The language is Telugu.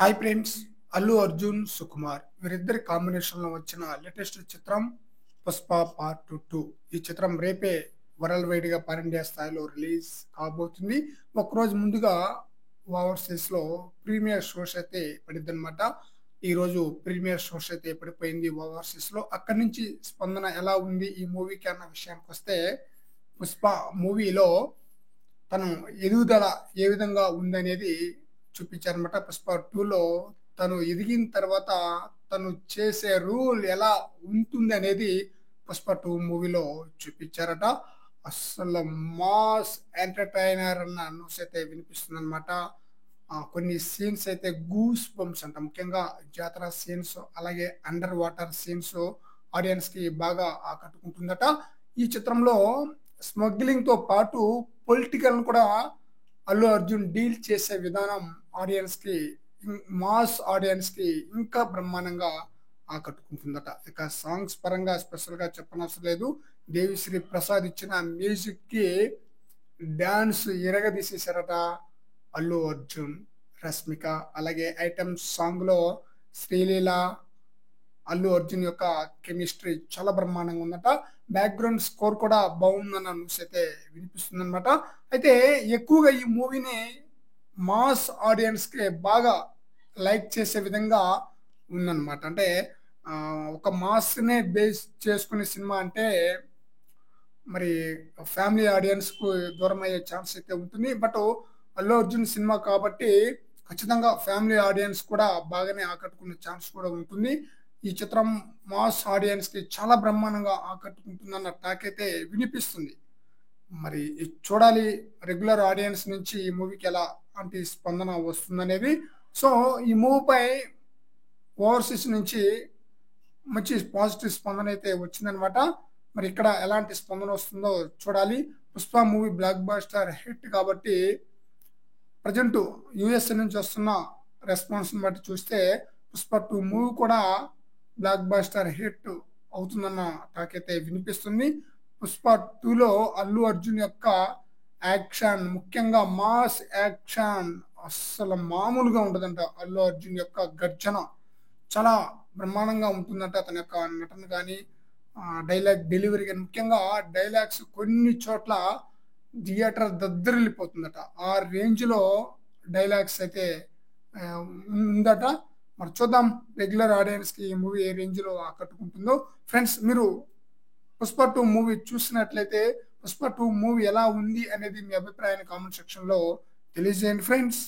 Hi friends. అల్లు అర్జున్, సుకుమార్ వీరిద్దరి కాంబినేషన్‌లో వచ్చిన లేటెస్ట్ చిత్రం 'పుష్ప పార్ట్ 2'. ఈ చిత్రం రేపే వరల్డ్ వైడ్‌గా పాన్ ఇండియా స్థాయిలో రిలీజ్ కాబోతుంది. ఒకరోజు ముందుగా ఓవర్‌సీస్‌లో ప్రీమియర్ షోస్ అయితే పడిద్దనమాట. ఈరోజు ప్రీమియర్ షోస్ అయితే పడిపోయింది ఓవర్‌సీస్‌లో. అక్కడి నుంచి స్పందన ఎలా ఉంది ఈ మూవీకి అన్న విషయానికొస్తే, 'పుష్ప' మూవీలో తను ఎదుగుదల ఏ విధంగా ఉందనేది చూపించారనమాట. 'పుష్ప 2లో' తను ఎదిగిన తర్వాత తను చేసే రూల్ ఎలా ఉంటుందనేది 'పుష్ప 2' మూవీలో చూపించారట. అస్సలు మాస్ ఎంటర్‌టైనర్ అన్న న్యూస్ అయితే వినిపిస్తుందనమాట. కొన్ని సీన్స్ అయితే గూస్ బంప్స్ అంట. ముఖ్యంగా జాతర సీన్స్, అలాగే అండర్ వాటర్ సీన్స్ ఆడియన్స్‌కి బాగా ఆకట్టుకుంటుందట. ఈ చిత్రంలో స్మగ్లింగ్‌తో పాటు పొలిటికల్‌ని కూడా అల్లు అర్జున్ డీల్ చేసే విధానం ఆడియన్స్‌కి మాస్ ఆడియన్స్‌కి ఇంకా బ్రహ్మాండంగా ఆకట్టుకుంటుందట. ఇక సాంగ్స్ పరంగా స్పెషల్‌గా చెప్పనవసరం లేదు. 'దేవిశ్రీ ప్రసాద్' ఇచ్చిన మ్యూజిక్‌కి డాన్స్ ఇరగదీసేసారట అల్లు అర్జున్, రష్మిక. అలాగే ఐటెమ్ సాంగ్‌లో శ్రీలీల, అల్లు అర్జున్ యొక్క కెమిస్ట్రీ చాలా బ్రహ్మాండంగా ఉందట. బ్యాక్‌గ్రౌండ్ స్కోర్ కూడా బావుందన్న న్యూస్ అయితే వినిపిస్తుందనమాట. అయితే ఎక్కువగా ఈ మూవీని మాస్ ఆడియన్స్‌కి బాగా లైక్ చేసే విధంగా ఉందనమాట. అంటే ఒక మాస్‌నే బేస్ చేసుకునే సినిమా అంటే మరి ఫ్యామిలీ ఆడియన్స్‌కు దూరమయ్యే ఛాన్స్ అయితే ఉంటుంది. అల్లు అర్జున్ సినిమా కాబట్టి ఖచ్చితంగా ఫ్యామిలీ ఆడియన్స్ కూడా బాగానే ఆకట్టుకునే ఛాన్స్ కూడా ఉంటుంది. ఈ చిత్రం మాస్ ఆడియన్స్‌కి చాలా బ్రహ్మాండంగా ఆకట్టుకుంటుందన్న టాక్ అయితే వినిపిస్తుంది. మరి ఇది చూడాలి, రెగ్యులర్ ఆడియన్స్ నుంచి ఈ మూవీకి ఎలాంటి స్పందన వస్తుందనేది. సో, ఈ మూవీపై ఓవర్‌సీస్ నుంచి మంచి పాజిటివ్ స్పందనైతే వచ్చిందనమాట. మరి ఇక్కడ ఎలాంటి స్పందన వస్తుందో చూడాలి. 'Pushpa' movie block buster hit కాబట్టి ప్రెజెంట్ యూఎస్ఏ నుంచి వస్తున్న రెస్పాన్స్‌ని బట్టి చూస్తే 'పుష్ప 2' మూవీ కూడా బ్లాక్ బస్టర్ హిట్ అవుతుందన్న టాక్ అయితే వినిపిస్తుంది. 'పుష్ప 2లో' అల్లు అర్జున్ యొక్క యాక్షన్, ముఖ్యంగా మాస్ యాక్షన్ అస్సలు మామూలుగా ఉండదంట. అల్లు అర్జున్ యొక్క గర్జన చాలా బ్రహ్మాండంగా ఉంటుందంట. అతని యొక్క నటన గాని, డైలాగ్ డెలివరీ గాని, ముఖ్యంగా డైలాగ్స్ కొన్ని చోట్ల థియేటర్ దద్దరిల్లిపోతుందట. ఆ రేంజ్‌లో డైలాగ్స్ అయితే ఆహ్, ఉందట. మరి చూద్దాం, రెగ్యులర్ ఆడియన్స్‌కి ఈ మూవీ ఏ రేంజ్‌లో ఆకట్టుకుంటుందో. ఫ్రెండ్స్, మీరు 'పుష్ప 2' మూవీ చూసినట్లయితే 'పుష్ప 2' మూవీ ఎలా ఉంది అనేది మీ అభిప్రాయాన్ని కామెంట్ సెక్షన్‌లో తెలియజేయండి ఫ్రెండ్స్.